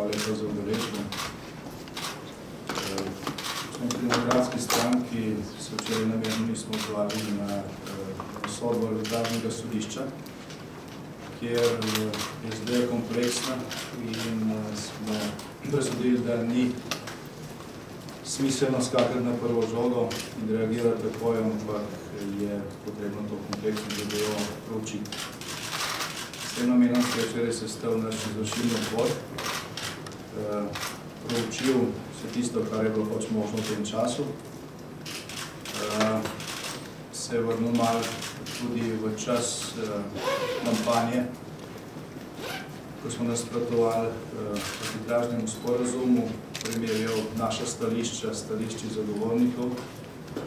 hvala lepa za udeležbo. Pri Demokratski stranki se včeraj namerno nismo odzvali na sodbo arbitražnega sodišča, kjer je zdaj kompleksna in smo presodili, da ni smiselno skakati na prvo žogo in reagirati takoj, ampak je potrebno to kompleksno zadevo proučiti. S tem namenom se je včeraj sestal naš izvršilni odbor, proučil vse tisto, kar je bilo pač možno v tem času, se je vrnil malo tudi v čas kampanje, ko smo nasprotovali arbitražnemu sporazumu, primerjal naša stališča, stališči zagovornikov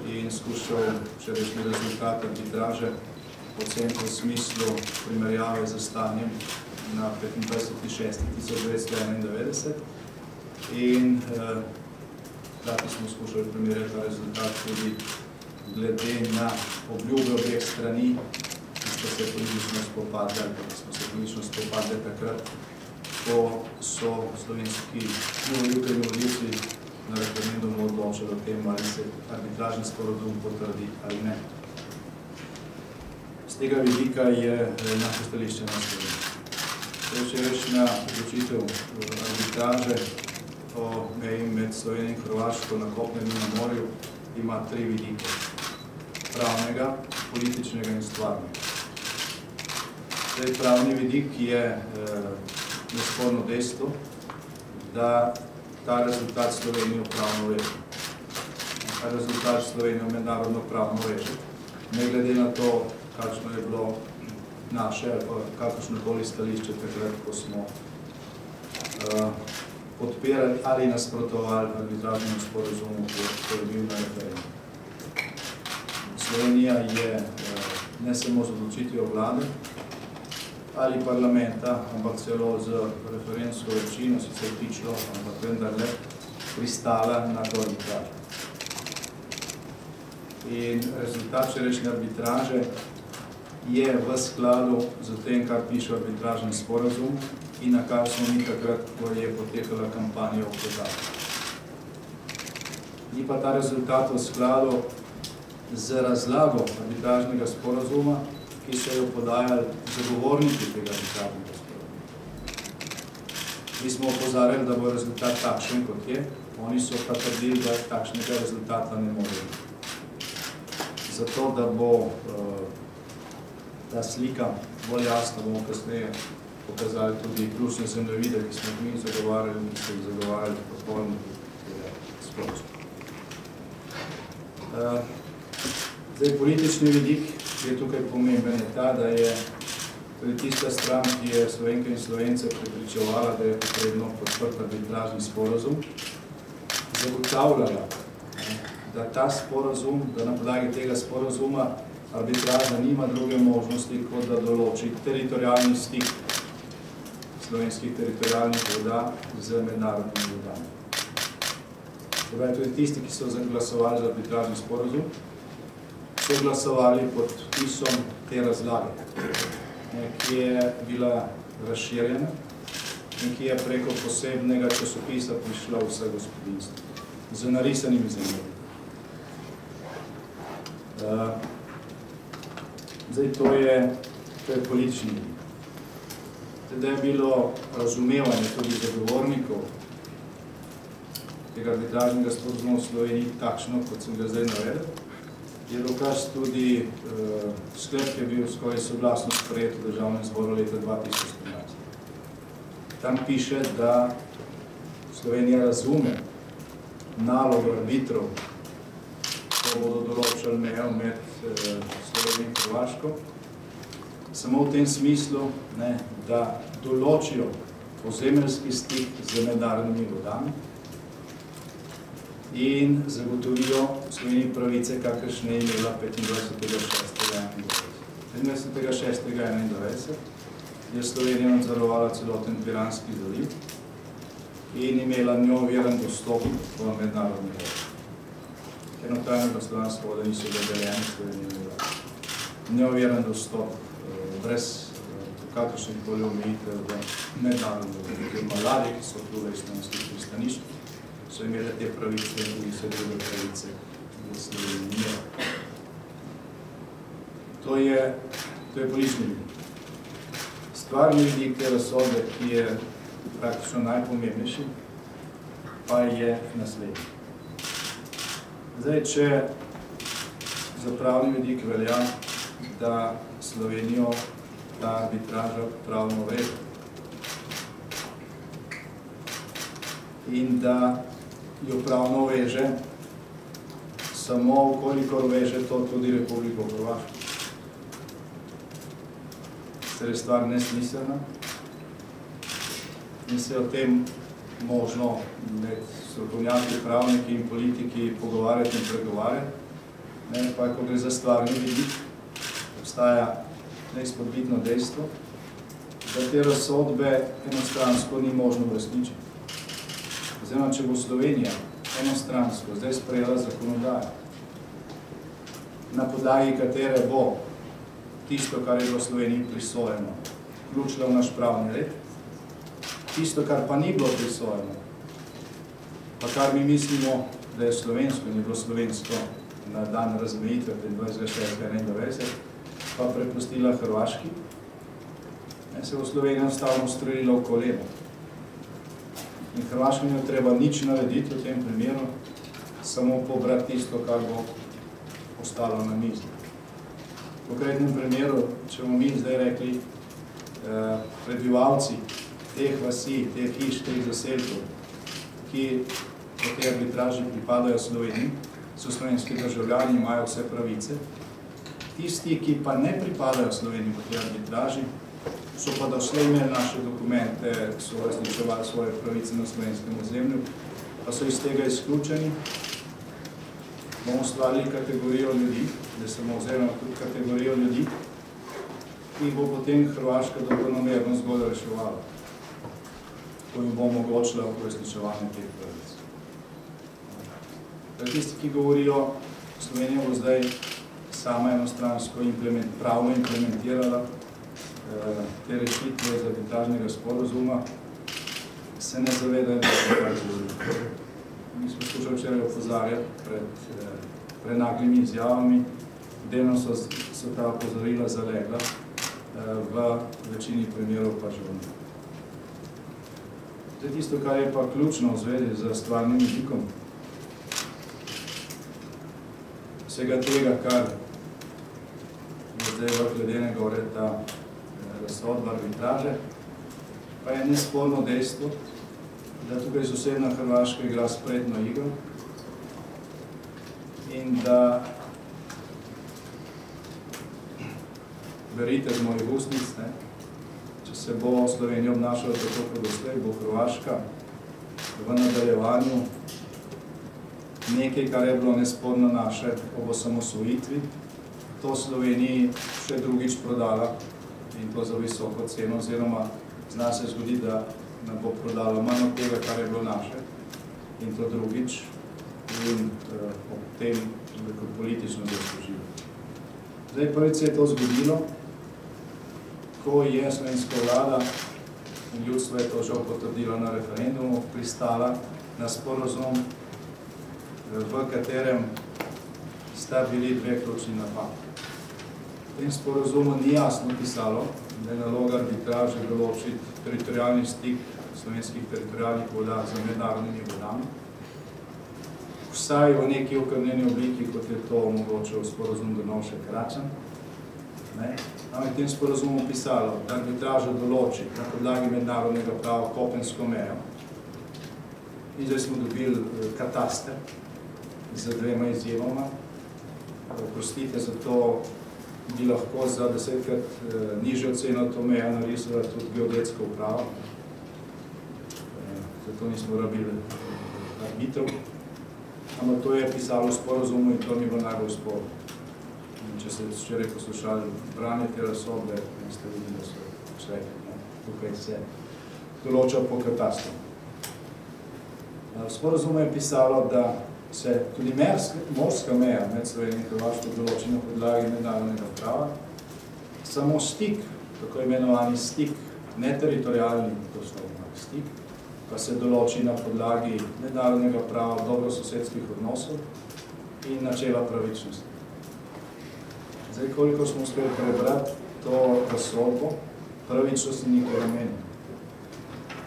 in skušal včerajšnji rezultat arbitraže oceniti v smislu primerjave z stanjem na 25.6.1991 in hkrati smo skušali primerjati ta rezultat tudi glede na obljube obeh strani, ki smo se politično spopadli takrat, ko so slovenski volivke in volivci na referendumu odločili o tem, ali se arbitražni sporazum potrdi ali ne. Z tega vidika je naše stališče naslednje. Včerajšnja odločitev arbitraže o meji med Slovenijo in Hrvaško na kopnem in na morju ima tri vidike: pravnega, političnega in stvarnega. Pravni vidik je nesporno dejstvo, da ta rezultat Slovenijo pravno reže. Ta rezultat Slovenijo mednarodno pravno reže. Ne glede na to, kakšno je bilo naše ali kakršnokoli stališče takrat, ko smo podpirali ali nasprotovali arbitražnemu sporazumu, ko je bil na referendumu. Slovenija je ne samo z odločitvijo vlade ali parlamenta, ampak celo z referendumsko večino, sicer tičlo, ampak vendarle pristala na to arbitražo. In rezultat včerajšnje arbitraže je v skladu z tem, kar piše arbitražni sporazum in na kar smo mi takrat, ko je potekala kampanja, opozorili. Ni pa ta rezultat v skladu z razlago arbitražnega sporazuma, ki so jo podajali zagovorniki tega arbitražnega sporazuma. Mi smo opozarjali, da bo rezultat takšen, kot je, oni so pa trdili, da takšnega rezultata ne more biti. Zato, da bo ta slika bolj jasna, bomo kasneje pokazali tudi ključne zemljevide, ki smo mi zagovarjali in so jih zagovarjali podporniki tega sporazuma. Zdaj, politični vidik je tukaj pomemben je ta, da je tudi tista stran, ki je Slovenke in Slovence prepričevala, da je potrebno podprti arbitražni sporazum, zagotavljala, da ta sporazum, da na podlagi tega sporazuma arbitraža nima druge možnosti, kot da določi teritorijalni stik slovenskih teritorijalnih voda z mednarodnimi vodami. Torej, tudi tisti, ki so glasovali za arbitražni sporazum, so glasovali pod vpisom te razlage, ki je bila razširjena in ki je preko posebnega časopisa prišla vse gospodinstvo z narisanimi zemljami. Zdaj, to je politični vidik. Da je bilo razumevanje tudi zagovornikov tega arbitražnega sporazuma v Sloveniji takšno, kot sem ga zdaj navedel, je dokaz tudi sklep, ki je bil skoraj soglasno sprejet v Državnem zboru leta 2013. Tam piše, da Slovenija razume nalogo arbitrov, ko bodo določali mejo med Slovenijo in Hrvaško, samo v tem smislu, da določijo ozemeljski stik z mednarodnimi vodami in zagotovijo Sloveniji pravice, kakršne je imela 25.6.1991. Je Slovenija nadzorovala celoten Piranski zaliv in imela neoviran dostop v mednarodni vodi. Ker notranjega slovanska voda niso dodeljeni Sloveniji. Neoviran dostop, brez kakršnekoli omejitve v mednarodnem oziroma ladje, ki so plule iz slovenskih pristanišč, so imele te pravice in tudi vse druge pravice v Sloveniji. To je politični vidik. Stvarni vidik te razsodbe, ki je praktično najpomembnejši, pa je naslednji. Zdaj, če za pravni vidik velja, da Slovenijo ta arbitraža pravno veže in da jo pravno veže samo, kolikor veže to tudi Republiko Hrvaško. Sicer je stvar nesmiselna in se o tem možno med strokovnjaki, pravniki in politiki pogovarjati in pregovarjati, pa ko gre za stvarni vidik, obstaja neizpodbitno dejstvo, da te razsodbe enostransko ni možno uresničiti. Oziroma, če bo Slovenija enostransko zdaj sprejela zakonodajo, na podlagi katere bo tisto, kar je bilo v Sloveniji prisojeno, vključila v naš pravni red, tisto, kar pa ni bilo prisojeno, pa kar mi mislimo, da je slovensko in je bilo slovensko na dan razmejitve 25.6.91, pa prepustila Hrvaški, se bo Slovenija enostavno ustrelila v koleno. In Hrvaški ne treba nič narediti v tem primeru, samo pobrati tisto, kar bo ostalo na mizi. V konkretnem primeru, če bomo mi zdaj rekli, prebivalci teh vasi, teh hiš, teh zaselkov, ki po tej arbitraži pripadajo Sloveniji, so slovenski državljani, imajo vse pravice. Tisti, ki pa ne pripadajo Sloveniji po tej arbitraži, so pa doslej imeli naše dokumente, so uresničevali svoje pravice na slovenskem ozemlju, pa so iz tega izključeni, bomo ustvarili kategorijo ljudi, da se bomo vzeli tudi kategorijo ljudi, ki bo potem Hrvaška dobronamerno zgolj reševala, ko jim bo omogočila uresničevanje teh pravic. Tisti, ki govorijo, Slovenija bo zdaj sama enostransko pravno implementirala te rešitve iz arbitražnega sporazuma, se ne zavedajo, da se kaj govori. Mi smo skušali včeraj opozarjati pred prenaglimi izjavami, delno so ta opozorila zalegla, v večini primerov pa žal ne. Zdaj tisto, kar je pa ključno v zvezi z stvarnim vidikom vsega tega, kar je zdaj v ledene gore ta razsodba arbitraže, pa je nesporno dejstvo, da tukaj sosedna Hrvaška igra spretno igro in da, verite z mojih ustnic, če se bo Slovenija obnašala tako kot doslej, bo Hrvaška v nadaljevanju nekaj, kar je bilo nesporno naše ob osamosvojitvi, to Sloveniji še drugič prodala in to za visoko ceno, oziroma zna se zgodi, da nam bo prodala manj od tega, kar je bilo naše, in to drugič, in ob tem politično zaslužilo. Zdaj, prvič se je to zgodilo, ko je slovenska vlada, in ljudstvo je to žal potrdilo na referendumu, pristala na sporazum, v katerem sta bili dve ključni napaki. V tem sporazumu ni jasno pisalo, da je naloga arbitraže določiti teritorijalni stik slovenskih teritorijalnih voda z mednarodnimi vodami, vsaj v neki okrnjeni obliki, kot je to omogočil sporazum Drnovšek-Račan. V tem sporazumu pisalo, da arbitraža določi na podlagi mednarodnega prava kopensko mejo. In zdaj smo dobili kataster z dvema izjemoma. Prostite, zato bi lahko za 10krat nižjo ceno to mejo narisala tudi geodetska uprava. Zato nismo rabili arbitrov. Ampak to je pisalo v sporazumu in to mi bilo najbolj sporno. Če ste včeraj poslušali branje te razsodbe, ste videli, da so vse tukaj se določa po katastru. V sporazumu je pisalo, da se tudi morska meja med Slovenijo in Hrvaško določi na podlagi mednarodnega prava, samo stik tako imenovani stik, neteritorialni stik, pa se določi na podlagi mednarodnega prava, dobrososedskih odnosov in načela pravičnosti. Zdaj, koliko smo uspeli prebrati to razsodbo, pravičnost ni nikoli omenjeno.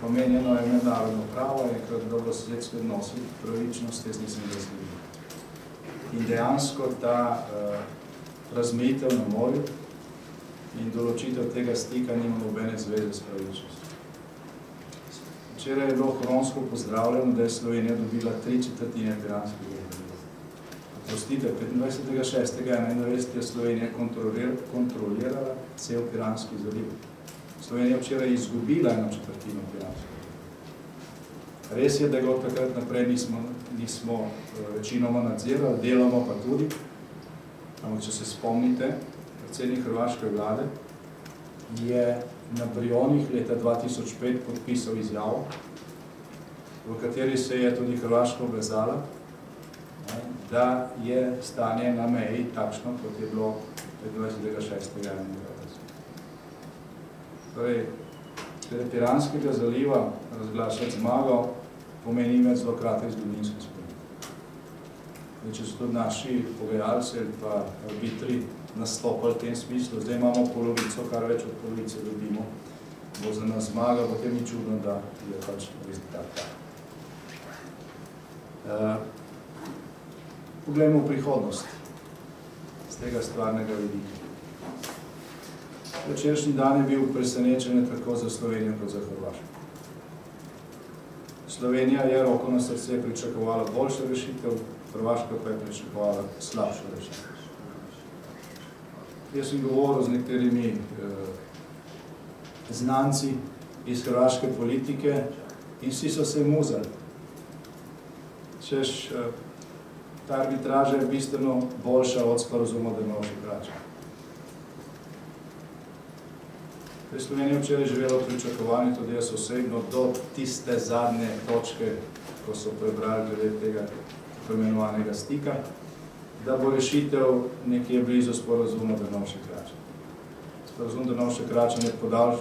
Omenjeno je mednarodno pravo, enkrat dobrososedski odnosi, pravičnost, jaz nisem razgledal. In dejansko ta razmejitev na morju in določitev tega stika nima nobene zveze s pravičnostjo. Včeraj je bilo koronsko pozdravljeno, da je Slovenija dobila 3/4 piranskega zaliva. Prostite, 25.6.21 je Slovenija kontrolirala cel Piranski zaliv. Slovenija včeraj je izgubila 1/4 piranskega zaliva. Res je, da ga od takrat naprej nismo večinoma nadzirali, delamo pa tudi. Ampak, če se spomnite, predsednik hrvaške vlade je na Brionih leta 2005 podpisal izjavo, v kateri se je tudi Hrvaška obvezala, da je stanje na meji takšno, kot je bilo 25.6.21. Torej, Piranskega zaliva razglašati zmago pomeni imeti zelo kratek zgodovinski spomin. Če so tudi naši pogajalci ali pa arbitri nastopali v tem smislu, zdaj imamo polovico, kar več od polovice dobimo, bo za nas zmaga, potem ni čudno, da je pač rezultat tak. Poglejmo v prihodnost z tega stvarnega vidika. Včerajšnji dan je bil presenečen tako za Slovenijo kot za Hrvaško. Slovenija je roko na srce pričakovala boljšo rešitev, Hrvaška pa je pričakovala slabšo rešitev. Jaz sem govoril z nekaterimi znanci iz hrvaške politike in vsi so se muzali. Češ, ta arbitraža je bistveno boljša od sporazuma Drnovšek-Račan. Slovenija včeraj živela v pričakovanju, tudi jaz osebno, do tiste zadnje točke, ko so prebrali glede tega poimenovanega stika, da bo rešitev nekje blizu sporazuma Drnovšek-Račan. Sporazum Drnovšek-Račan je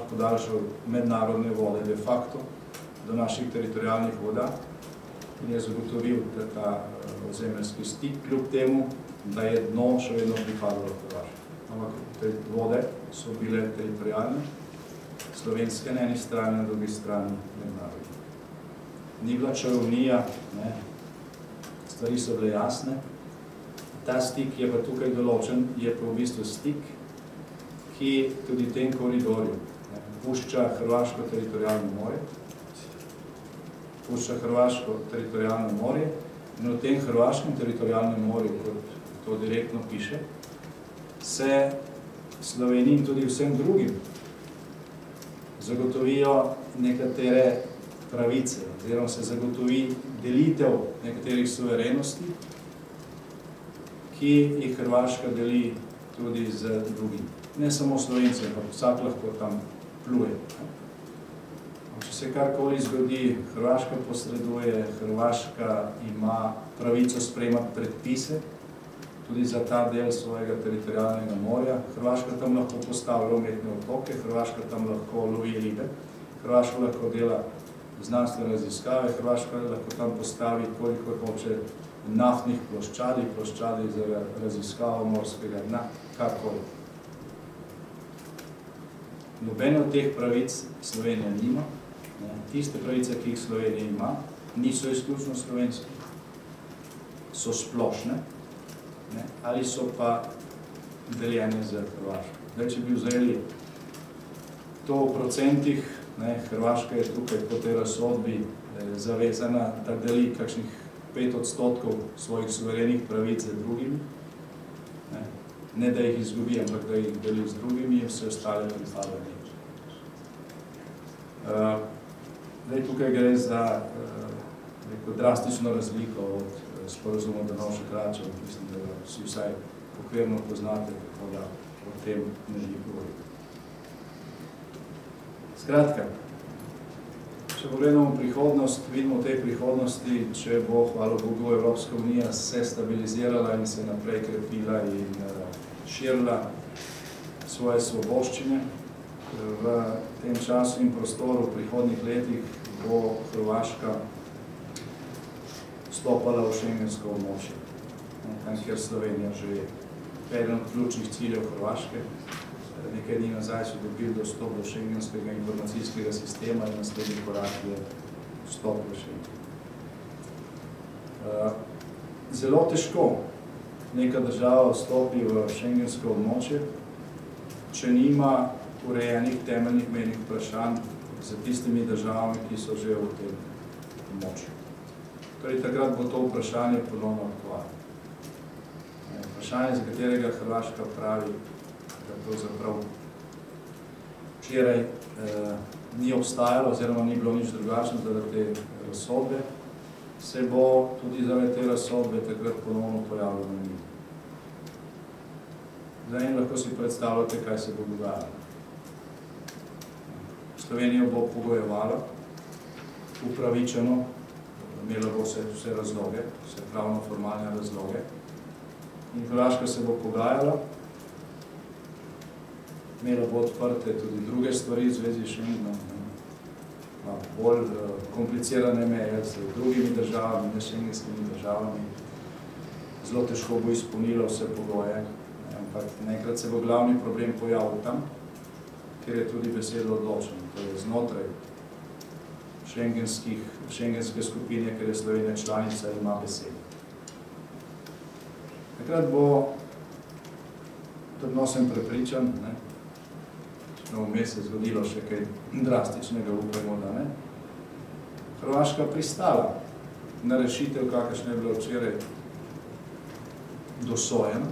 podaljšal mednarodne vode de facto do naših teritorijalnih voda in je zagotovil ta ozemeljski stik, kljub temu, da je dno še vedno pripadalo v Hrvaško. Ampak te vode so bile teritorijalne, slovenske na eni strani, na drugi strani mednarodne. Ni bila čarovnija, stvari so bile jasne. Ta stik je pa tukaj določen, je pa v bistvu stik, ki tudi v tem koridorju pušča Hrvaško teritorijalno morje, pušča Hrvaško teritorijalno morje in v tem Hrvaškem teritorijalnem morju, kot to direktno piše, se Sloveniji in tudi vsem drugim zagotovijo nekatere pravice, oziroma se zagotovi delitev nekaterih suverenosti, ki jih Hrvaška deli tudi z drugim. Ne samo Slovenci, ampak vsak lahko tam pluje. Če se karkoli zgodi, Hrvaška posreduje, Hrvaška ima pravico sprejemati predpise, tudi za ta del svojega teritorijalnega morja. Hrvaška tam lahko postavlja umetne otoke, Hrvaška tam lahko lovi ribe, Hrvaška lahko dela znanstvene raziskave, Hrvaška lahko tam postavi, koliko hoče naftnih ploščadi za raziskavo morskega dna, karkoli. Nobene od teh pravic Slovenija nima. Tiste pravice, ki jih Slovenija ima, niso izključno slovenske, so splošne, ali so pa deljene z Hrvaško. Zdaj, če bi vzeli to v procentih, Hrvaška je tukaj po tej razsodbi zavezana, da deli kakšnih 5% svojih suverenih pravic z drugimi, ne da jih izgubi, ampak da jih deli z drugimi in vse ostale pripadajo neč. Zdaj, tukaj gre za drastično razliko od sporazuma Drnovšek-Račan, mislim, da vsi vsaj okvirno poznate, tako da o tem ne bi govorili. Skratka, če pogledamo prihodnost, vidimo v tej prihodnosti, če bo, hvala Bogu, Evropska unija se stabilizirala in se naprej krepila in širila svoje svoboščine, v tem času in prostoru v prihodnjih letih bo Hrvaška vstopala v šengensko območje, tam, kjer Slovenija že je. Eden od ključnih ciljev Hrvaške. Nekaj dni nazaj so dobili dostop do šengenskega informacijskega sistema in naslednji korak je vstop v Schengen. Zelo težko neka država vstopi v šengensko območje, če nima urejenih temeljnih mejnih vprašanj za tistimi državami, ki so že v tem območju. Torej, takrat bo to vprašanje ponovno aktualno. Vprašanje, za katerega Hrvaška pravi, da pravzaprav včeraj ni obstajalo oziroma ni bilo nič drugačno zaradi te razsodbe, se bo tudi zaradi te razsodbe takrat ponovno pojavilo na njih. Zdaj lahko si predstavljate, kaj se bo dogajalo. Slovenija bo pogojevala, upravičeno, imela bo vse razloge, vse pravno-formalne razloge, in Hrvaška se bo pogajala, imela bo odprte tudi druge stvari v zvezi s Schengenom, bolj komplicirane meje z drugimi državami, ne šengenskimi državami. Zelo težko bo izpolnila vse pogoje, ampak nekrat se bo glavni problem pojavil tam, kjer je tudi beseda odločena, to je znotraj šengenske skupine, ker je Slovenija članica in ima besedo. Takrat bo, trdno sem prepričan, vmes se je zgodilo še kaj drastičnega, upajmo, da ne, Hrvaška pristala na rešitev, kakršna je bila včeraj dosojena,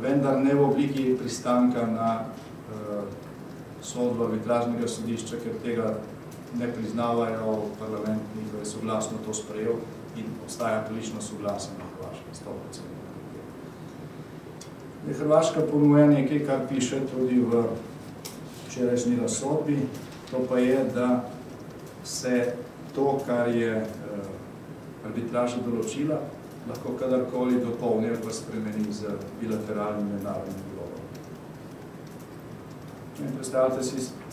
vendar ne v obliki pristanka na sodbo arbitražnega sodišča, ker tega ne priznavajo, parlament njihove soglasno to sprejel in obstaja politično soglasje na Hrvaškem, 100%. Hrvaška ponuja nekaj, kar piše tudi v včerajšnji razsodbi, to pa je, da se to, kar je arbitraža določila, lahko kadarkoli dopolni ali pa spremeni z bilateralnim mednarodnim dogovorom. Predstavljate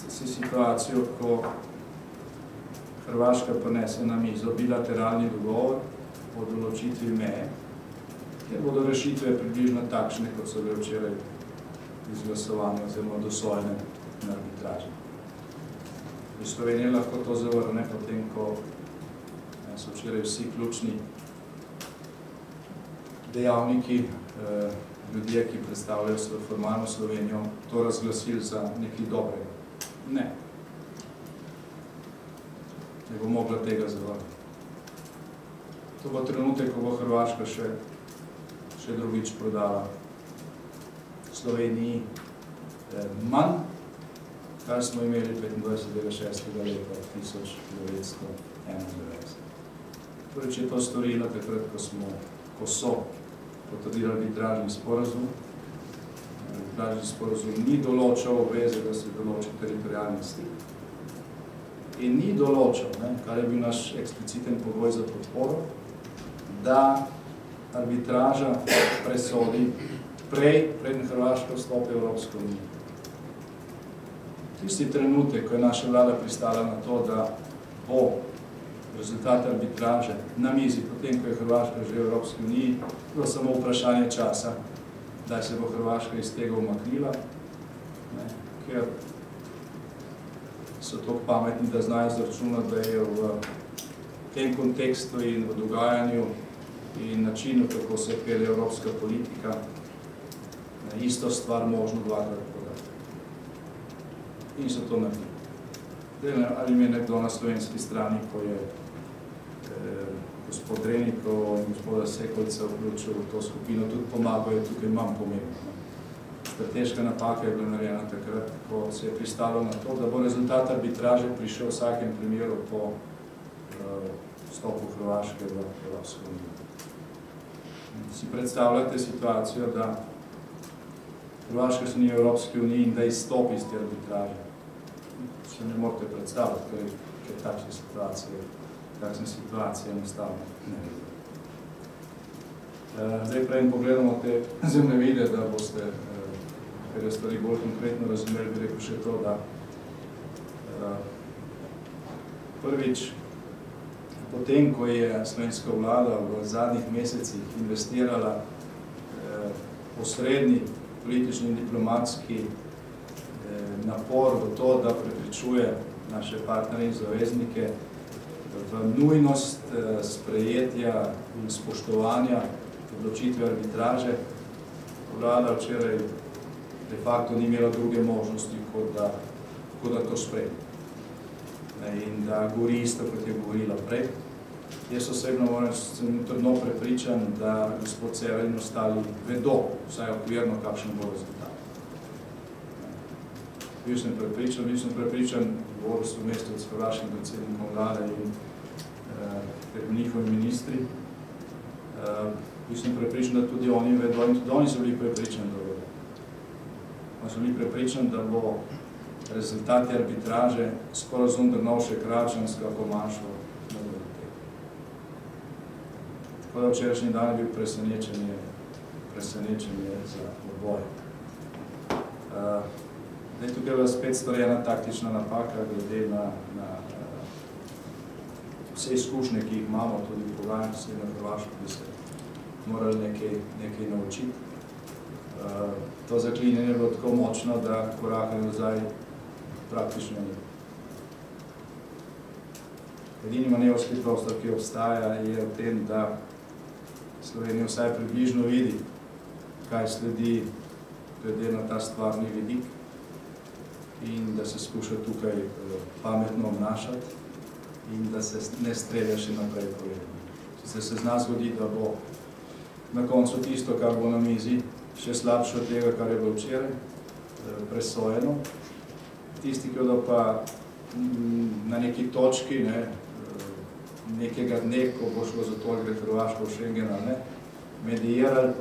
si situacijo, ko Hrvaška prinese na mizo bilateralni dogovor o določitvi meje, kjer bodo rešitve približno takšne, kot so bile včeraj izglasovane oziroma dosojene na arbitraži. Slovenija lahko to zavrne, potem ko so včeraj vsi ključni dejavniki, ljudje, ki predstavljajo formalno Slovenijo, to razglasili za nekaj dobrega. Ne. Ne bo mogla tega zavrniti. To bo trenutek, ko bo Hrvaška še drugič prodala Sloveniji manj, kar smo imeli 25.6. leta 1991. Torej, če je to storila takrat, ko so potrdili arbitražni sporazum. Arbitražni sporazum ni določal obveze, da se določi teritorialni stik. In ni določal, kar je bil naš ekspliciten pogoj za podporo, da arbitraža presodi preden Hrvaška vstopi v Evropsko unijo. Tisti trenutek, ko je naša vlada pristala na to, da bo rezultat arbitraže na mizi, potem, ko je Hrvaška že v Evropski uniji, bilo samo vprašanje časa, da se bo Hrvaška iz tega umaknila, ker so tako pametni, da znajo izračunati, da je v tem kontekstu in v dogajanju in načinu, kako se pelje evropska politika, isto stvar možno dvakrat podati. In so to naredili. Ali mi je nekdo na slovenski strani, ko je gospod Drenikov in gospoda Sekolca vključil v to skupino, tudi pomagal je tukaj manj pomembno. Strateška napaka je bila narejena takrat, ko se je pristalo na to, da bo rezultat arbitraže prišel v vsakem primeru po vstopu Hrvaške v Evropsko unijo. Si predstavljate situacijo, da Hrvaška se ni v Evropski uniji in da izstopi iz te arbitraže. Se ne morate predstavljati, ker takšne situacije enostavno ne vidim. Zdaj preden pogledamo te zemljevide, da boste stvari bolj konkretno razumeli, bi rekel še to, da Prvič, potem, ko je slovenska vlada v zadnjih mesecih investirala osrednji politični in diplomatski napor v to, da prepričuje naše partnerje in zaveznike v nujnost sprejetja in spoštovanja odločitve arbitraže, vlada včeraj de facto ni imela druge možnosti, kot da to sprejme. In da govori isto, kot je govorila prej. Jaz osebno sem trdno prepričan, da gospod Cerar in ostali vedo, vsaj okvirno, kakšen bo rezultat. Bil sem prepričan, govoril sem v mestu s hrvaškim predsednikom vlade in njihovi ministri. Bil sem prepričan, da tudi oni vedo in tudi oni so bili prepričani, da vedo. Oni so bili prepričani, da bo rezultati arbitraže sporazum Drnovšek-Račanska pomanjšal na tega. Tako da včerajšnji dan je bil presenečenje za oboje. Tukaj je bila spet storjena taktična napaka glede na vse izkušnje, ki jih imamo, tudi v pogajanju na Hrvaško, bi se morali nekaj naučiti. To zaklinjanje je bilo tako močno, da koraka nazaj praktično ni. Edini manevrski prostor, ki obstaja, je v tem, da Slovenija vsaj približno vidi, kaj sledi glede na ta stvarni vidik in da se skuša tukaj pametno obnašati in da se ne strelja še naprej povedano. Sicer se zna zgodi, da bo na koncu tisto, kar bo na mizi, še slabše od tega, kar je bilo včeraj, presojeno. Tisti, ki bodo pa na neki točki, nekega dne, ko bo šlo za to, gre Hrvaško v Schengen ali ne, medijirali,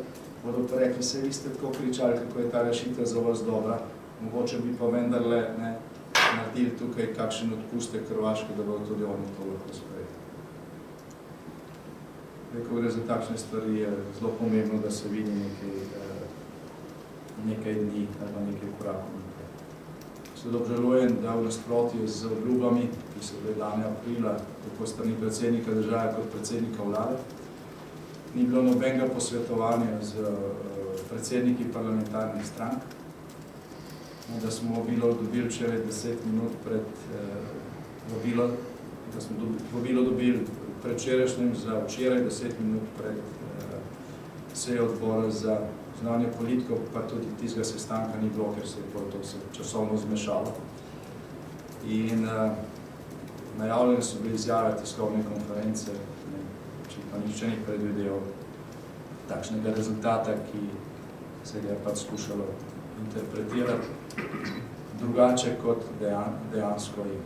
bodo pa rekli, se vi ste tako kričali, kako je ta rešitev za vas dobra, mogoče bi pa vendarle naredili tukaj kakšen odpustek Hrvaške, da bodo tudi oni to lahko sprejeli. Ko gre za takšne stvari, je zelo pomembno, da se vidi nekaj dni ali nekaj korakov. Zelo obžalujem, da v nasprotju z obljubami, ki so bile dane aprila, tako strani predsednika države kot predsednika vlade, ni bilo nobenega posvetovanja z predsedniki parlamentarnih strank, da smo vabilo dobili včeraj 10 minut pred da smo vabilo dobili predvčerajšnjem za včeraj 10 minut pred sejo odbora za zunanjo politiko, pa tudi tistega sestanka ni bilo, ker se je to časovno zmešalo. In najavljene so bili izjave tiskovne konference, če pa nihče ni predvideval takšnega rezultata, ki se ga je pač skušalo interpretirati drugače, kot dejansko je.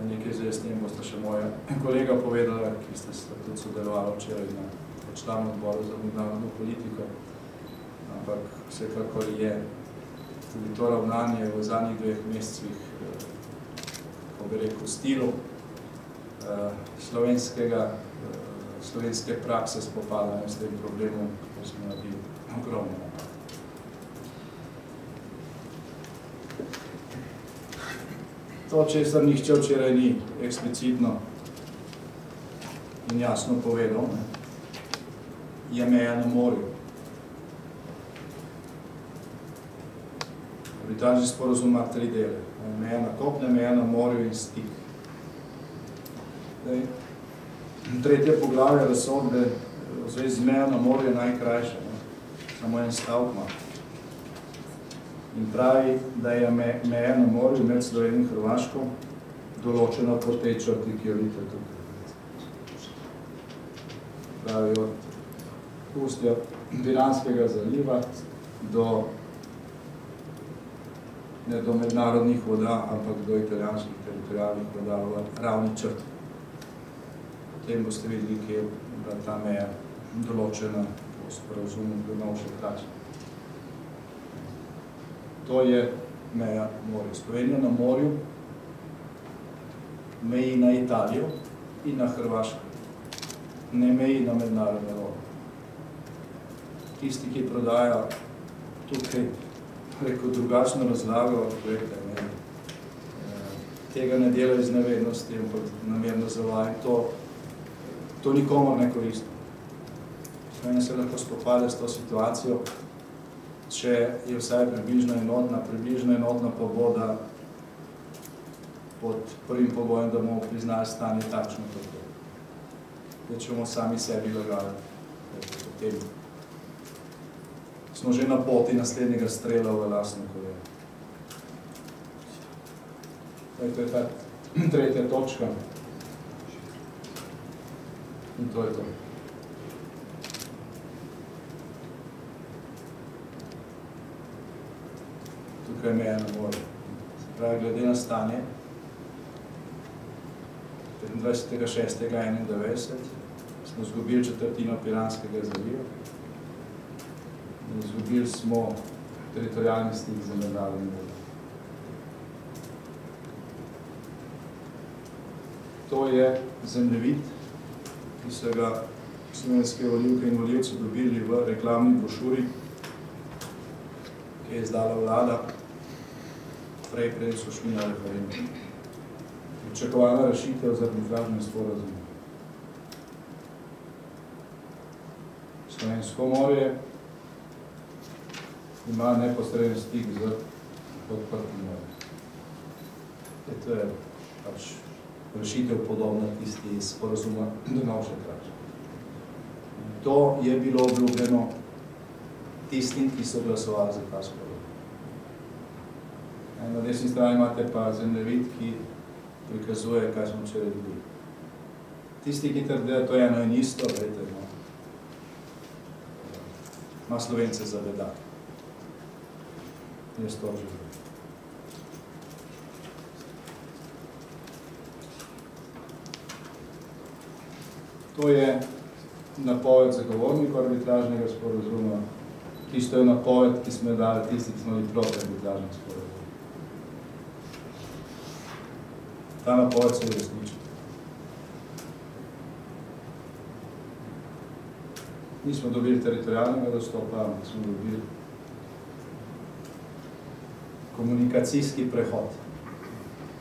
Nekaj zdaj s tem boste še moja kolega povedala, ki ste tudi sodelovali včeraj na članu odboru za mednarodno politiko, ampak vsekakor je tudi to ravnanje v zadnjih 2 mesecih, kako bi rekel, stilu slovenske prakse spopadanja s tem problemom, ko smo naredili ogromno napak. To, česar nihče včeraj ni eksplicitno in jasno povedal, je meja na morju. Arbitražni sporazum ima 3 dele. Meja na kopnem, meja na morju in stik. Tretje poglavje razsodbe v zvezi z mejo na morju je najkrajše. Samo en stavek ima. In pravi, da je meja na morju med Slovenijo in Hrvaško določena po tej črti, ki jo vidite tukaj. Pravi, od ustja Piranskega zaliva do mednarodnih voda, ampak do italijanskih teritorijalnih voda v ravni črti. Potem boste videli, kje je bila ta meja določena po sporazumu Drnovšek-Račanska. To je meja morja. Slovenija na morju meji na Italijo in na Hrvaško. Ne meji na mednarodne vode. Tisti, ki prodaja tukaj drugačno razlago, tega ne dela iz nevednosti, ampak namerno zavaja. To nikomor ne koristi. Slovenija se lahko spopade s to situacijo, če je vsaj približno enotna pa bo, da pod prvim pogojem, da bomo priznali stanje takšno tako. Da če bomo sami sebi lagali, potem smo že na poti naslednjega strela v lastno koleno. To je ta tretja točka. In to je to. Tukaj je meja na morju. Se pravi, glede na stanje 25.6.91 smo izgubili četrtino Piranskega zaliva in izgubili smo teritorialni stik z mednarodnim vodom. To je zemljevid, ki so ga slovenske volivke in volivci dobili v reklamni brošuri, ki je izdala vlada, prej so šli na referendum. Pričakovana rešitev za arbitražni sporazum. Slovensko morje ima neposreden stik z odprtim morjem. To je pač rešitev podobna tisti iz sporazuma Drnovšek Krač. To je bilo obljubljeno tistim, ki so glasovali za ta sporazum. Na desni strani imate pa zemljevid, ki prikazuje, kaj smo včeraj dobili. Tisti, ki trdijo, to je eno in isto, vejte, no, ima Slovence za bedak. Jaz to želim. To je napoved zagovornikov arbitražnega sporazuma. Tisto je napoved, ki smo jo dali tisti, ki smo bili proti arbitražnega sporazuma. Ta napoved se je resničila. Nismo dobili teritorialnega dostopa, ampak smo dobili komunikacijski prehod,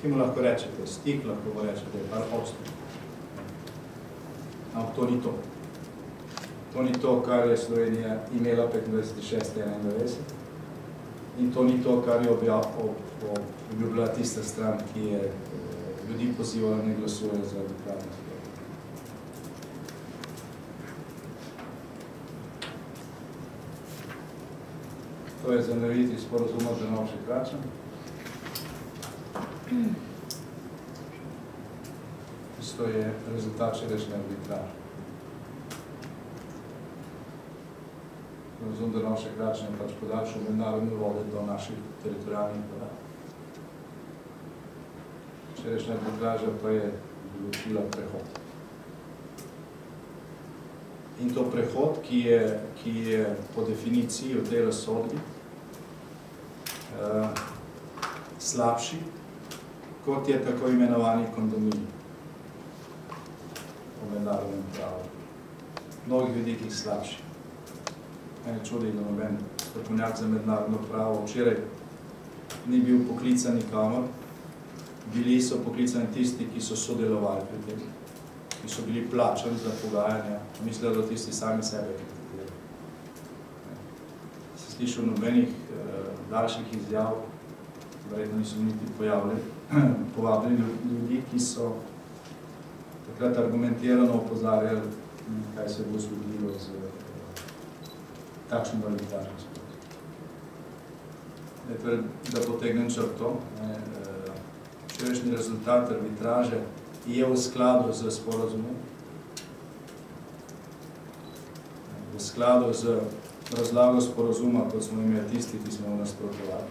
ki mu lahko rečete stik, lahko mu rečete par ostik. Ampak to ni to. To ni to, kar je Slovenija imela 25.6.91 in to ni to, kar je obljubila tista stran, ki je ljudi pozivala, ne glasuje za arbitražni sporazum. To je zemljevid iz sporazuma Drnovšek Krač. Isto je rezultat včerajšnje arbitraže. Sporazum Drnovšek Krač je pač podaljšal mednarodne vode do naših teritorialnih voda. Včerajšnja arbitraža pa je določila prehod. In to prehod, ki je po definiciji v tej razsodbi slabši, kot je tako imenovani kondominij v mednarodnem pravu. V mnogih vidikih slabši. Mene čudi, da noben strokovnjak za mednarodno pravo včeraj ni bil poklican nikamor. Bili so poklicani tisti, ki so sodelovali pri tem, ki so bili plačani za pogajanja, mislijo, da tisti sami sebe kritizirajo. Se slišal nobenih daljših izjav, verjetno niso niti povabili ljudi, ki so takrat argumentirano opozarjali, kaj se bo zgodilo z takšnim arbitražnim sporazumom. Da potegnem črto, včerajšnji rezultat arbitraže je v skladu z sporazumom, v skladu z razlago sporazuma, kot smo imeli tisti, ki smo v nasprotovali.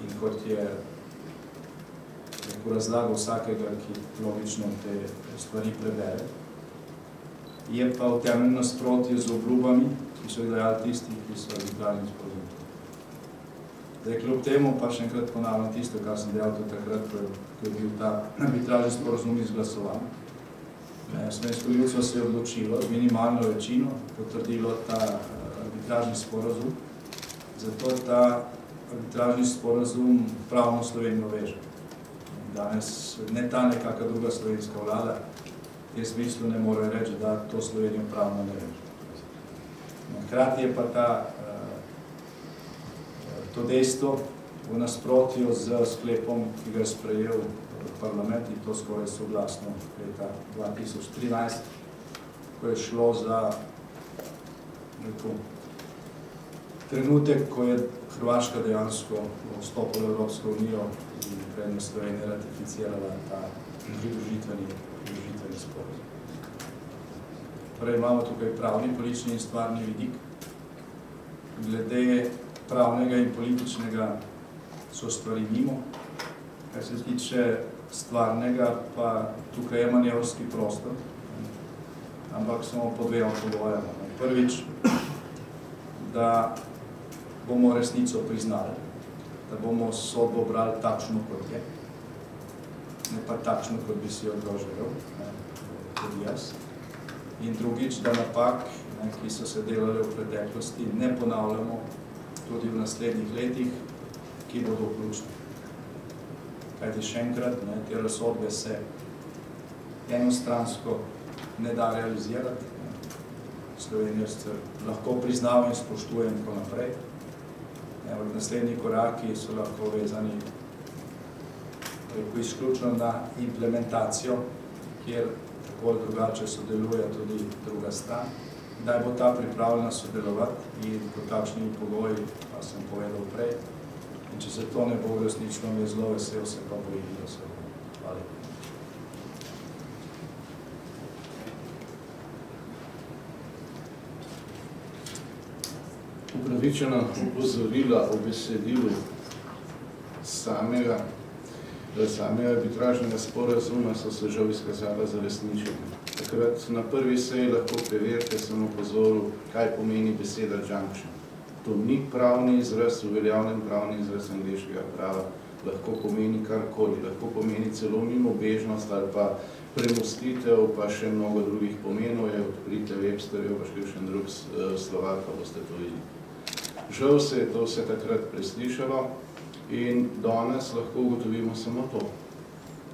In kot je razlago vsakega, ki logično te stvari prebere, je pa v temeljnem nasprotju z obljubami, ki so jih dajali tisti, ki so arbitražni sporazum. Zdaj, kljub temu pa še enkrat ponavljam tisto, kar sem delal tudi takrat, ko je bil ta arbitražni sporazum izglasovan. Slovensko ljudstvo se je odločilo z minimalno večino, potrdilo ta arbitražni sporazum, zato ta arbitražni sporazum pravno Slovenijo veže. danes ne ta nekaka druga slovenska vlada, v tem smislu ne more reči, da to Slovenijo pravno ne reči. Hkrati je pa to dejstvo v nasprotju z sklepom, ki ga je sprejel parlament, in to skoraj soglasno leta 2013, ko je šlo za trenutek, ko je Hrvaška dejansko vstopila v Evropsko unijo in prednjo Slovenija ratificirala ta pridružitveni sporazum. Torej imamo tukaj pravni, politični in stvarni vidik. Glede pravnega in političnega so stvari mimo. Kar se tiče stvarnega, pa tukaj je manevrski prostor, ampak samo po dvema pogojama. Prvič, da bomo resnico priznali, da bomo sodbo brali takšno, kot je, ne pa takšno, kot bi si jo želel, tudi jaz. In drugič, da napak, ki so se delale v preteklosti, ne ponavljamo tudi v naslednjih letih, ki bodo vključni. Kajti še enkrat, te razsodbe se enostransko ne da realizirati. Slovenija se lahko priznava in spoštuje in tako naprej. Naslednji koraki so lahko vezani izključno na implementacijo, kjer tako ali drugače sodeluje tudi druga stran. Kdaj bo ta pripravljena sodelovati in po takšnimi pogoji, pa sem povedal prej. In če se to ne bo resnično, mi je zelo vesel, se pa bojim, da se bo. Hvala. Upravičena opozorila o besedilu samega arbitražnega sporazuma so se žal izkazala za resničenje. Takrat na prvi seji lahko preverite, sem opozoril, kaj pomeni beseda junction. To ni pravni izraz, uveljavljen pravni izraz angleškega prava. Lahko pomeni karkoli, lahko pomeni celo mimobežnost ali pa premostitev, pa še mnogo drugih pomenov je, odprite Websterjev, pa še kakšen drug Slovak, pa boste to videli. Žal se je to vse takrat preslišalo in danes lahko ugotovimo samo to,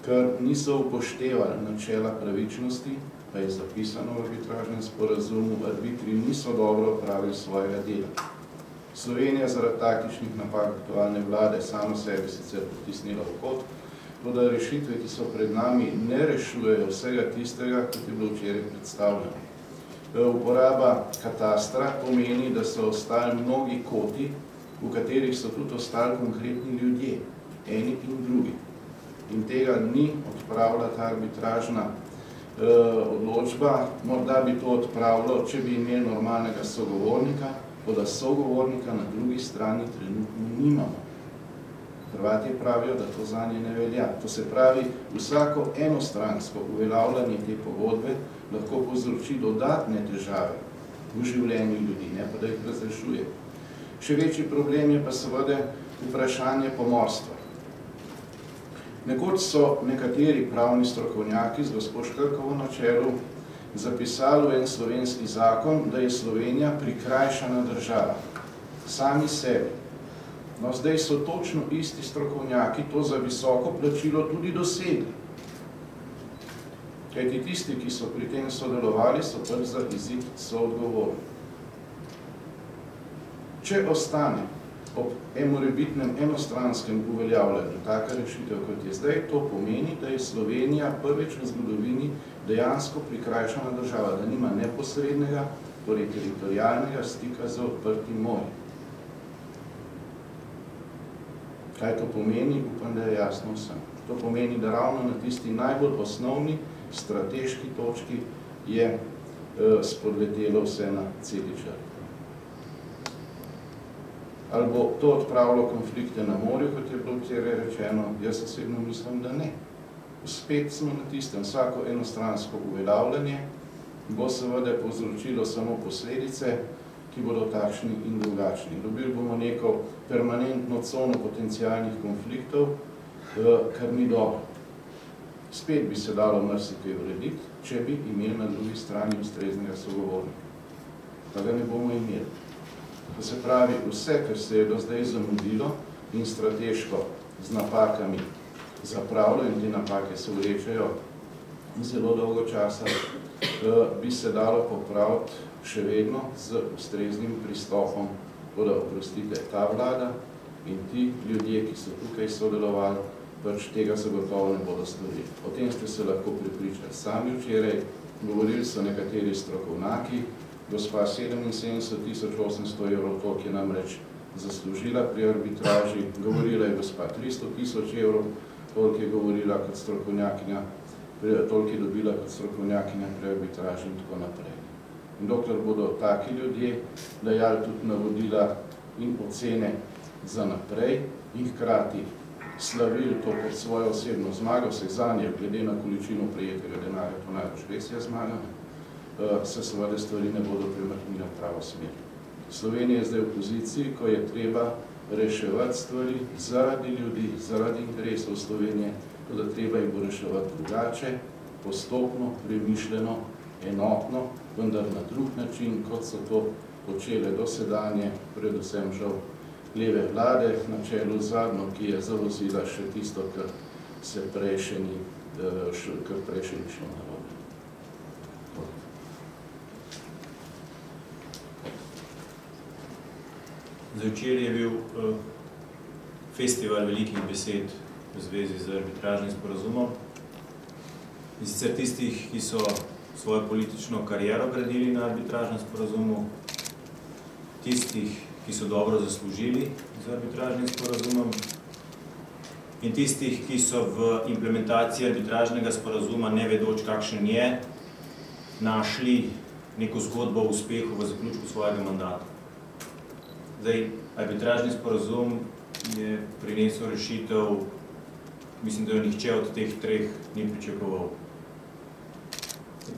ker niso upoštevali načela pravičnosti, pa je zapisano v arbitražnem sporazumu, arbitri niso dobro opravili svojega dela. Slovenija zaradi taktičnih napak aktualne vlade samo sebi sicer potisnila v kot, toda rešitve, ki so pred nami, ne rešujejo vsega tistega, kot je bilo včeraj predstavljeno. Uporaba katastra pomeni, da so ostali mnogi koti, v katerih so tudi ostali konkretni ljudje, eni in drugi. In tega ni odpravila ta arbitražna odločba. Morda bi to odpravilo, če bi imeli normalnega sogovornika, toda sogovornika na drugi strani trenutno nimamo. Hrvati pravijo, da to zanje ne velja. To se pravi, vsako enostransko uveljavljanje te pogodbe lahko povzroči dodatne težave v življenju ljudi, ne pa da jih razrešuje. Še večji problem je pa seveda vprašanje pomorstva. Nekoč so nekateri pravni strokovnjaki z gospod Škrkovo na čelu zapisali v en slovenski zakon, da je Slovenija prikrajšana država, sami sebi. No, zdaj so točno isti strokovnjaki to za visoko plačilo tudi dosegli. Kajti tisti, ki so pri tem sodelovali, so pač za izid soodgovorni. Če ostane ob morebitnem enostranskem uveljavljanju taka rešitev, kot je zdaj, to pomeni, da je Slovenija prvič v zgodovini dejansko prikrajšana država, da nima neposrednega, torej teritorialnega stika z odprtim morjem. Kaj to pomeni? Upam, da je jasno vsem. To pomeni, da ravno na tisti najbolj osnovni strateški točki je spodletelo vse na celi črti. Ali bo to odpravilo konflikte na morju, kot je bilo včeraj rečeno? Jaz osebno mislim, da ne. Spet smo na tistem, vsako enostransko uveljavljanje bo seveda povzročilo samo posledice, ki bodo takšni in drugačni. Dobili bomo neko permanentno cono potencialnih konfliktov, kar ni dobro. Spet bi se dalo marsikaj urediti, če bi imeli na drugi strani ustreznega sogovornika. Pa ga ne bomo imeli. To se pravi, vse, kar se je do zdaj zamudilo in strateško z napakami zapravilo in te napake se vlečejo zelo dolgo časa, bi se dalo popraviti še vedno z ustreznim pristopom, da oprostite ta vlada in ti ljudje, ki so tukaj sodelovali, pač tega zagotovo ne bodo storili. O tem ste se lahko pripričali sami včeraj, govorili so nekateri strokovnjaki, gospa 77.800 evrov, toliko je namreč zaslužila pri arbitraži, govorila je gospa 300.000 evrov, toliko je govorila kot strokovnjakinja, toliko je dobila kot strokovnjakinja pri arbitraži in tako naprej. In dokler bodo taki ljudje dajali tudi navodila in ocene za naprej in hkrati slavili to kot svojo osebno zmago, vseh zanje, glede na količino prejetega denarja, to najbolj res je zmaga, se seveda stvari ne bodo premaknile v pravo smer. Slovenija je zdaj v poziciji, ko je treba reševati stvari zaradi ljudi, zaradi interesov Slovenije, da treba jih bo reševati drugače, postopno, premišljeno, enotno, vendar na drug način, kot so to počele dosedanje, predvsem žal leve vlade, na čelu zadnjo, ki je zavozila še tisto, kar prej še ni šlo narobe. Včeraj je bil festival velikih besed v zvezi z arbitražnim sporazumom. In sicer tistih, ki so svojo politično kariero gradili na arbitražnem sporazumu, tistih, ki so dobro zaslužili z arbitražnim sporazumom in tistih, ki so v implementaciji arbitražnega sporazuma, ne vedoč kakšen je, našli neko zgodbo o uspehu v zaključku svojega mandata. Zdaj, arbitražni sporazum je prinesel rešitev, mislim, da jo nihče od teh treh ni pričakoval.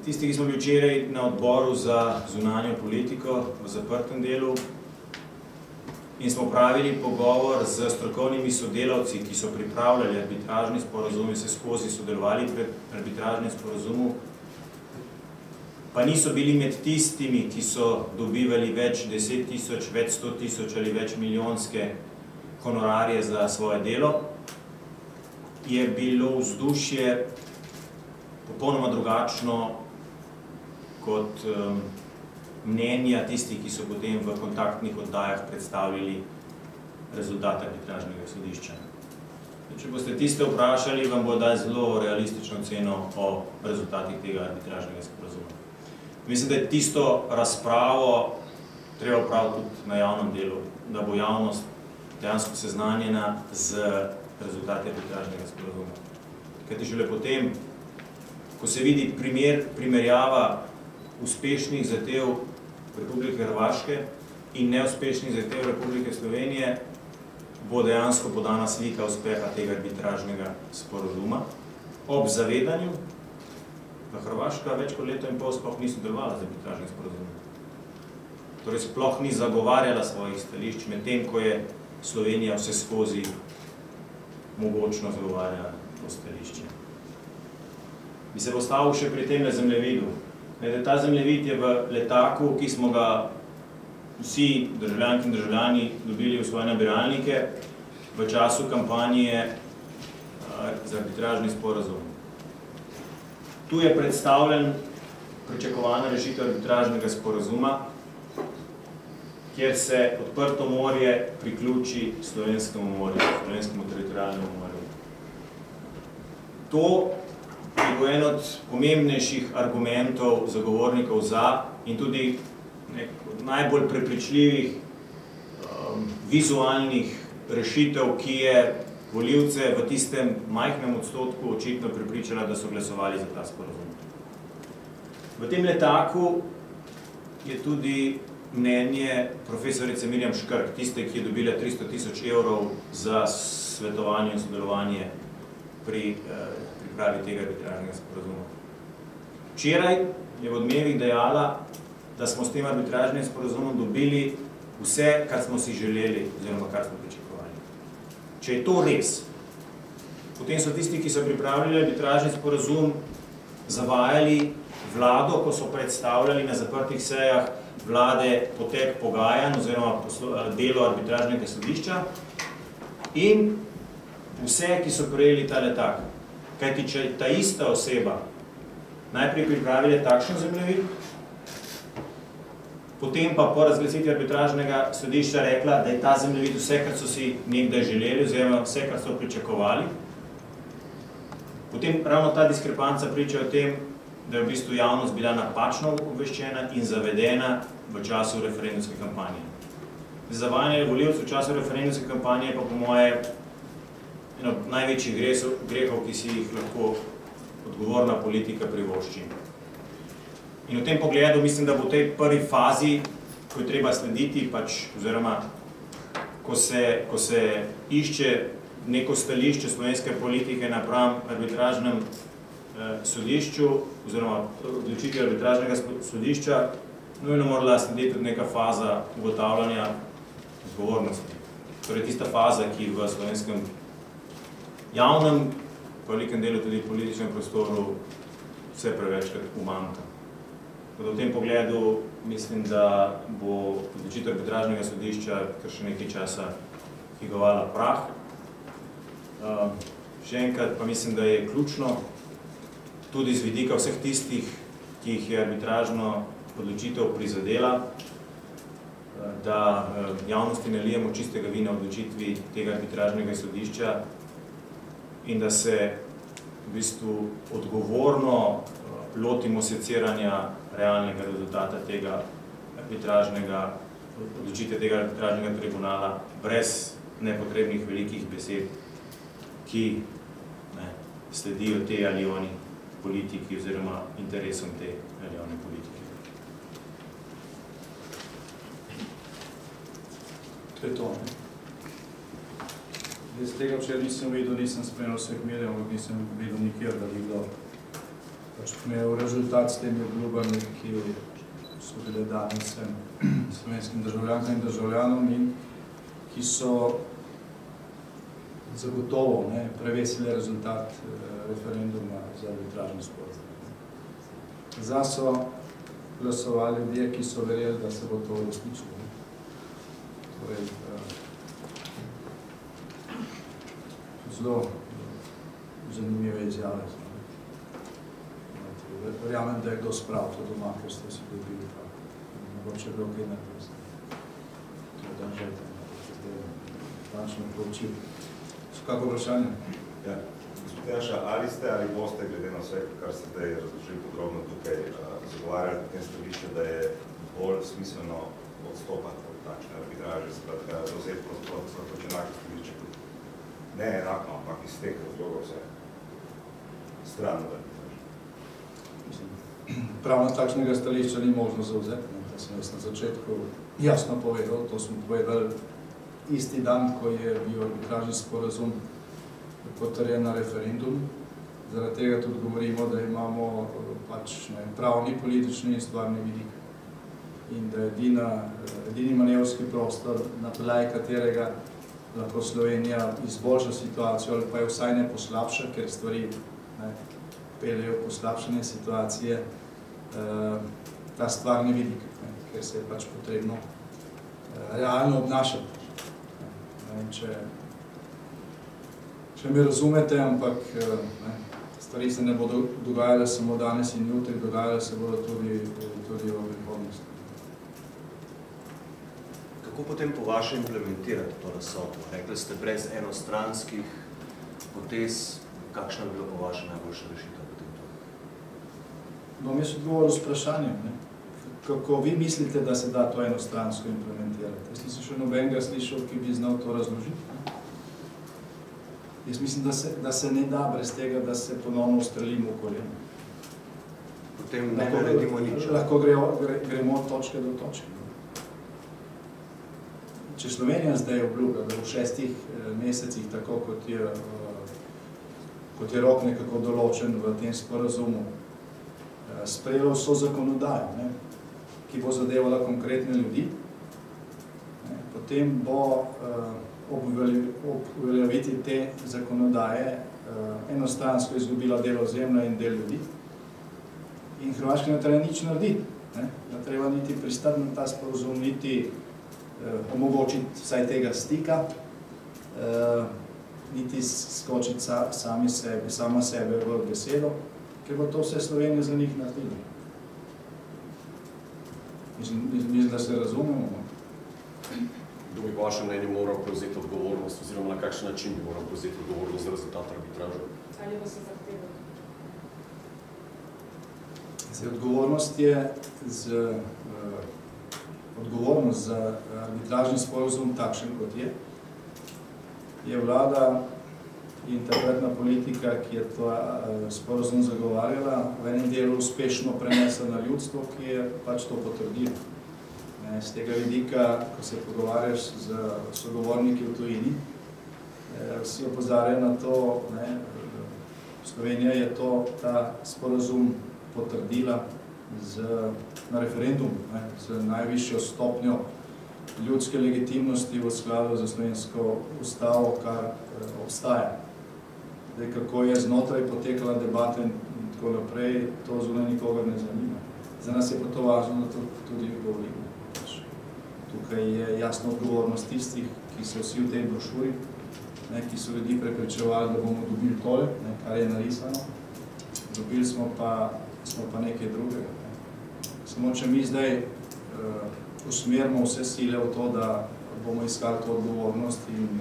Tisti, ki smo bili včeraj na odboru za zunanjo politiko v zaprtem delu in smo pravili pogovor z strokovnimi sodelavci, ki so pripravljali arbitražni sporazum in se skozi sodelovali pri arbitražnem sporazumu, pa niso bili med tistimi, ki so dobivali več 10.000, več 100.000 ali več milijonske honorarje za svoje delo, je bilo vzdušje popolnoma drugačno kot mnenja tistih, ki so potem v kontaktnih oddajah predstavili rezultat arbitražnega sodišča. Če boste tiste vprašali, vam bo dali zelo realistično oceno o rezultatih tega arbitražnega sporazuma. Mislim, da je tisto razpravo treba opraviti tudi na javnem delu, da bo javnost dejansko seznanjena z rezultati arbitražnega sporazuma. Kajti šele potem, ko se vidi primerjava uspešnih zahtev Republike Hrvaške in neuspešnih zahtev Republike Slovenije, bo dejansko podana slika uspeha tega arbitražnega sporazuma ob zavedanju, da Hrvaška več kot leto in pol sploh ni sodelovala z arbitražnim sporazumom. Torej sploh ni zagovarjala svojih stališč, medtem ko je Slovenija vse skozi mogočno zagovarjala to stališče. Bi se postavil še pri tem zemljevidu. Ta zemljevid je v letaku, ki smo ga vsi državljanki in državljani dobili v svoje nabiralnike v času kampanje za arbitražni sporazum. Tu je predstavljen pričakovana rešitev arbitražnega sporazuma, kjer se odprto morje priključi slovenskemu morju, slovenskemu teritorialnemu morju. To je bil en od pomembnejših argumentov zagovornikov za in tudi najbolj prepričljivih vizualnih rešitev, ki je volivce v tistem majhnem odstotku očitno prepričala, da so glasovali za ta sporazum. V tem letaku je tudi mnenje profesorice Mirjam Škrk, tiste, ki je dobila 300.000 evrov za svetovanje in sodelovanje pri pripravi tega arbitražnega sporazuma. Včeraj je v Odmevih dejala, da smo s tem arbitražnim sporazumom dobili vse, kar smo si želeli oziroma kar smo pričakovali. Če je to res, potem so tisti, ki so pripravili arbitražni sporazum, zavajali vlado, ko so predstavljali na zaprtih sejah vlade potek pogajanj oziroma delo arbitražnega sodišča in vse, ki so prejeli ta letak. Kajti, če ta ista oseba najprej pripravila takšen zemljevid, potem pa po razglasitvi arbitražnega sodišča rekla, da je ta zemljevid vse, kar so si nekdaj želeli, oziroma vse, kar so pričakovali, potem ravno ta diskrepanca priča o tem, da je v bistvu javnost bila napačno obveščena in zavedena v času referendumske kampanje. Zavajanje volivcev v času referendumske kampanje pa po moje eno največjih grehov, ki si jih lahko odgovorna politika privošči. In v tem pogledu mislim, da bo v tej prvi fazi, ko je treba slediti, oziroma ko se išče neko stališče slovenske politike napram arbitražnem sodišču, oziroma odločitvi arbitražnega sodišča, nujno morala slediti tudi neka faza ugotavljanja odgovornosti. Torej tista faza, ki v slovenskem javnem, v velikem delu tudi političnem prostoru vse prevečkrat umanjka. V tem pogledu mislim, da bo odločitev arbitražnega sodišča kar še nekaj časa figovala prah. Še enkrat pa mislim, da je ključno tudi z vidika vseh tistih, ki jih je arbitražno odločitev prizadela, da javnosti ne lijemo čistega vina v odločitvi tega arbitražnega sodišča in da se v bistvu odgovorno lotimo seciranja realnega rezultata tega odločitve tega arbitražnega tribunala brez nepotrebnih velikih besed, ki sledijo te ali oni politiki oziroma interesom te ali one politike. To je to. Iz tega včeraj nisem videl, nisem spremljal vseh medijev, ampak nisem videl nikjer, da bi kdo imel rezultat s temi obljubami, ki so bile dane vsem slovenskim državljankam in državljanom in ki so zagotovo prevesili rezultat referenduma za arbitražni sporazum. Za so glasovali ljudje, ki so verjeli, da se bo to uresničilo. Torej, zelo zanimive izjave. Verjamem, da je kdo spravil to doma, ker ste si dobili pa mogoče bilo kaj narediti. To je dan želite, da ste današnjo proučili. So kako vprašanje? Ja, gospod Janša, ali ste ali boste, glede na vse, kar ste zdaj razložili podrobno tukaj, zagovarjali potem stališče, da je bolj smiselno odstopati od takšne arbitraže, dovzeti proti enake stališče, ne enako, ampak iz teh razlogov vse stran od arbitraže. Pravno takšnega stališča ni možno zauzeti. To sem jaz na začetku jasno povedal. To smo povedali isti dan, ko je bil arbitražni sporazum potrjen na referendum. Zaradi tega tudi govorimo, da imamo pravni, politični in stvarni vidik. In da je edini manevrski prostor, na podlagi katerega lahko Slovenija izboljša situacijo ali pa je vsaj ne poslabša, ker stvari peljejo poslabšanje situacije, ta stvarni vidik, ker se je potrebno realno obnašati. Če me razumete, ampak stvari se ne bodo dogajale samo danes in jutri, dogajale se bodo tudi v prihodnosti. Kako potem po vaše implementirati to razsodbo? Rekli ste brez enostranskih potez, kakšna bi bila po vaše najboljša rešitev potem to? Bom jaz odgovoril s vprašanjem. Kako vi mislite, da se da to enostransko implementirati? Jaz nisem še nobenega slišal, ki bi znal to razložiti. Jaz mislim, da se ne da brez tega, da se ponovno ustrelimo v koleno. Potem ne naredimo nič. Lahko gremo od točke do točke. Če Slovenija zdaj obljublja, da v 6 mesecih, tako kot je rok nekako določen v tem sporazumu, sprejela vso zakonodajo, ki bo zadevala konkretne ljudi, potem bo ob uveljavitvi te zakonodaje enostransko izgubila del ozemlja in del ljudi. In Hrvaška ne treba nič narediti. Ne treba niti pristati na ta sporazum, niti omogočiti vsaj tega stika. niti skočiti sama sebe v besedo, ker bo to vse Slovenija za njih naredila. Mislim, da se razumemo. Kdo bi po vašem mnenju moral prevzeti odgovornost, oziroma na kakšen način bi moral prevzeti odgovornost za rezultat arbitraže? Ali bo se zahtevalo? Odgovornost za arbitražni sporozum takšen, kot je vlada in takratna politika, ki je to sporozum zagovarjala, v enem delu uspešno prenesla na ljudstvo, ki je pač to potrdilo. Z tega vidika, ko se pogovarjaš z sogovorniki v tujini, vsi opozarjajo na to, Slovenija je ta sporozum potrdila na referendum z najvišjo stopnjo ljudske legitimnosti v skladu za slovensko ustavo, kar obstaja. Zdaj, kako je znotraj potekala debata in tako naprej, to zunaj nikogar ne zanima. Za nas je pa to važno, da to tudi govorimo. Tukaj je jasna odgovornost tistih, ki so vsi v tej brošuri, ki so ljudi prepričevali, da bomo dobili tole, kar je narisano. Dobili smo pa nekaj drugega. Samo če mi zdaj usmerimo vse sile v to, da bomo iskali to odgovornost in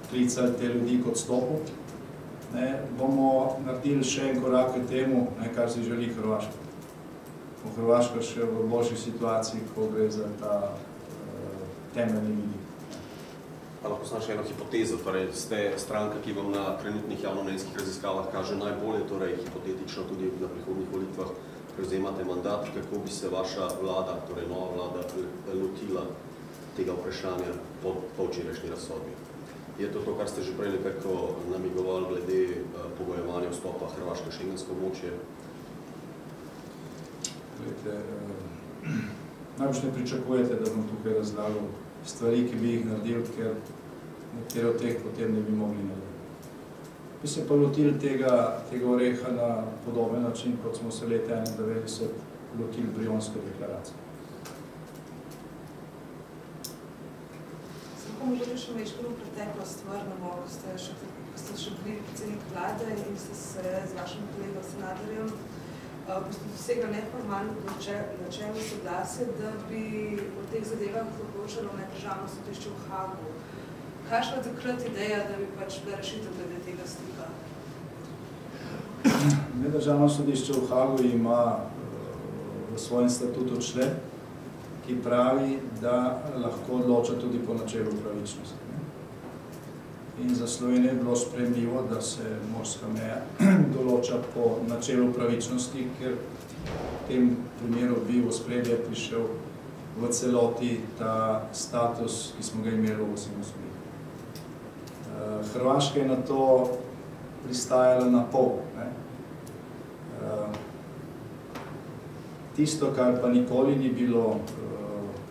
klicali te ljudi kot stopu, bomo naredili še en korak k temu, kar si želi Hrvaška. Hrvaška še v boljši situaciji, ko gre za ta temeljni vidik. Pa lahko sam še eno hipotezo, torej ste stranka, ki vam na trenutnih javnomnenjskih raziskavah kaže najbolje, torej hipotetično tudi na prihodnjih volitvah prevzemate mandat, kako bi se vaša vlada, torej nova vlada, lotila tega vprašanja po včerajšnji razsodbi. Je to, kar ste že prej nekako namigovali glede pogojevanja vstopa Hrvaške v šengensko območje? Najbolj ne pričakujete, da bom tukaj razlagal stvari, ki bi jih naredil, ker nekatere od teh potem ne bi mogli narediti. Bi se pa lotili tega oreha na podoben način, kot smo se leta 1991 lotili Brionske deklaracije. Lahko možda še večkrat v preteklost vrnemo, ko ste še bili predsednik vlade in ste se z vašim kolegom Sanaderjem ko ste dosegli neformalno načelno soglasje, da bi v teh zadevah odločalo Državno sodišče v Hagu. Kakšna je takrat ideja, da bi pač bila rešitev glede tega stika? Državno sodišče v Hagu ima v svojem statutu člen, ki pravi, da lahko odloča tudi po načelu pravičnosti. In za Slovenijo je bilo sprejemljivo, da se morska meja določa po načelu pravičnosti, ker v tem primeru bi v ospredje prišel v celoti ta status, ki smo ga imeli v osamosvojitvi. Hrvaška je na to pristajala na pol. Tisto, kar pa nikoli ni bilo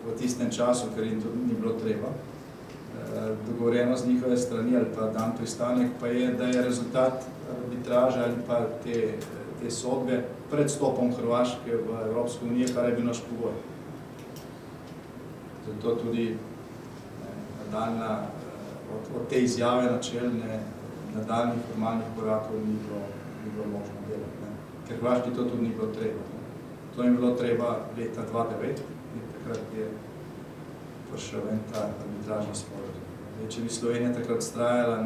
v tistem času, ker jim to ni bilo treba, dogovorjeno z njihove strani ali pa dan pristanek, pa je, da je rezultat arbitraže ali pa te sodbe pred stopom Hrvaške v Evropsko unijo, kar je bil naš pogoj. Zato tudi od te izjave načelne nadaljnih formalnih korakov ni bilo možno delati, ker Hrvaški to tudi ni bilo treba. To je bilo treba leta 2009, in takrat je prišel en ta arbitražni sporozum. Če bi Slovenija takrat vztrajala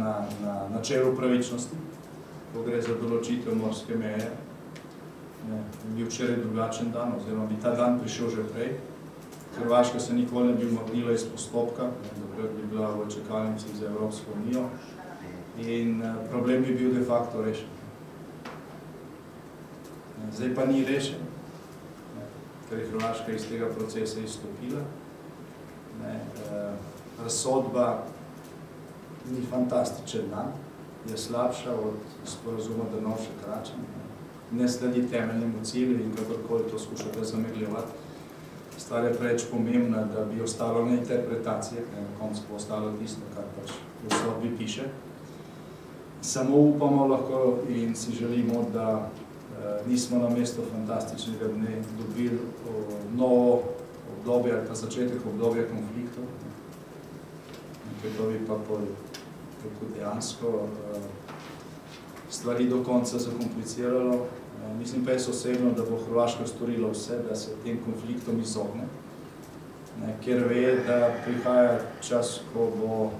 na načelu pravičnosti, ko gre za določitev morske meje, bi bil včeraj drugačen dan, oziroma bi ta dan prišel že prej. Hrvaška se nikoli ne bi umaknila iz postopka, dokler bi bila v čakalnici za Evropsko unijo in problem bi bil de facto rešen. Zdaj pa ni rešen, ker je Hrvaška iz tega procesa izstopila. Razsodba ni fantastičen dan, je slabša od sporozuma Drnovšek-Račan, ne sledi temeljnemu cilju in kakorkoli to skušate zamegljevati. Stvar je preveč pomembna, da bi ostalo na interpretacije, na koncu bo ostalo tisto, kar pač v sodbi piše. Samo upamo lahko in si želimo, da nismo na mesto fantastičnega dne dobili novo obdobje ali pa začetek obdobja konfliktov. To bi pa kako dejansko stvari do konca zakompliciralo. Mislim pa jaz osebno, da bo Hrvaška storila vse, da se tem konfliktom izogne, ker ve, da prihaja čas, ko bo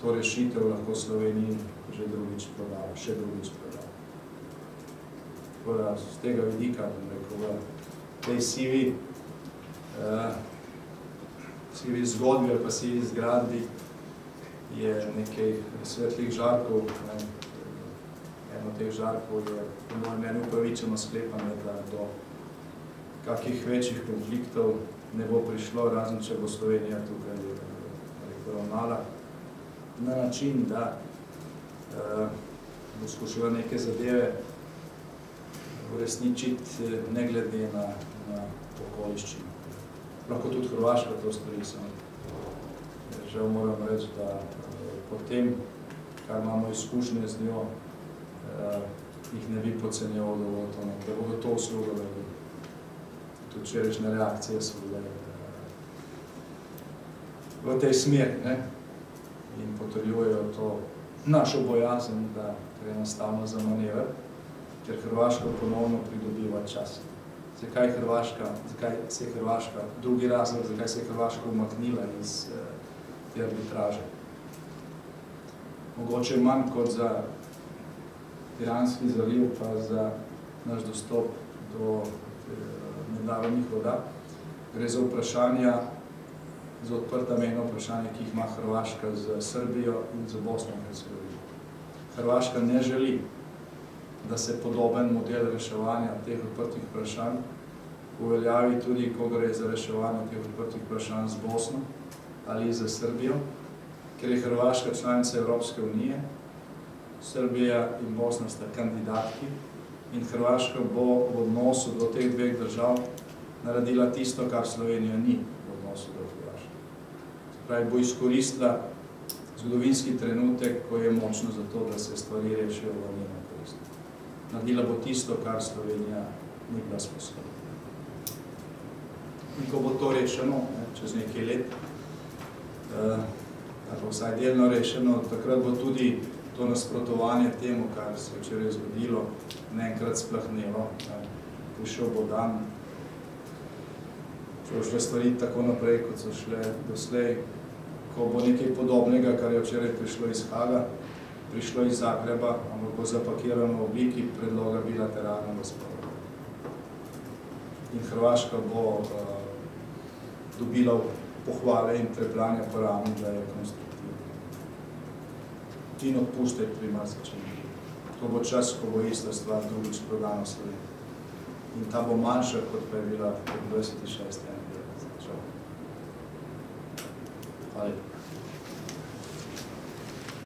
to rešitev lahko Sloveniji že drugič prodala, še drugič prodala. Tako da z tega vidika, bom rekel, v tej sivi zgodbi ali pa sivi zgradbi je nekaj svetlih žarkov. Eno teh žarkov je po mojem mnenju upravičeno sklepanje, da do kakih večjih konfliktov ne bo prišlo, razen če bo Slovenija tukaj ravnala na način, da bo skušala neke zadeve uresničiti ne glede na okoliščino. Lahko tudi Hrvaška to stori, žal moram reči, da po tem, kar imamo izkušnje z njo, jih ne bi podcenjeval dovolj to, da bodo to uslugali. Tudi včerajšnje reakcije so bile v tej smeri in potrjujejo to našo bojazen, da gre enostavno za manever, ker Hrvaška ponovno pridobiva čas. Zakaj se je Hrvaška, drugi razlog, zakaj se je Hrvaška umaknila iz te arbitraže. Mogoče manj kot za Piranski zaliv, pa za naš dostop do mednarodnih voda. Gre za vprašanja, za odprta mejna vprašanja, ki jih ima Hrvaška z Srbijo in z Bosno in Hercegovino. Hrvaška ne želi, da se podoben model reševanja teh odprtih vprašanj uveljavi tudi, ko gre za reševanje teh odprtih vprašanj z Bosno ali z Srbijo, ker je Hrvaška članica Evropske unije, Srbija in Bosna sta kandidatki in Hrvaška bo v odnosu do teh dveh držav naredila tisto, kar Slovenija ni v odnosu do Hrvaške. Pravi, bo izkoristila zgodovinski trenutek, ko je močno za to, da se stvari rešijo v njeno korist. Naredila bo tisto, kar Slovenija ni bila sposobna. In ko bo to rešeno, čez nekaj let, ali vsaj delno rešeno, takrat bo tudi to nasprotovanje temu, kar se je včeraj zgodilo, naenkrat splahnelo. Prišel bo dan, če bo šle stvari tako naprej, kot so šle doslej, ko bo nekaj podobnega, kar je včeraj prišlo iz Haga, prišlo iz Zagreba, ampak bo zapakirano v obliki predloga bilateralnega sporazuma. In Hrvaška bo dobila pohvale in trepljanja po rami, da je konstruktivna. In odpustiti pri marsičem. To bo čas, ko bo ista stvar drugič prodana v Sloveniji. In ta bo manjša, kot pa je bila v 26. Hvala lepa.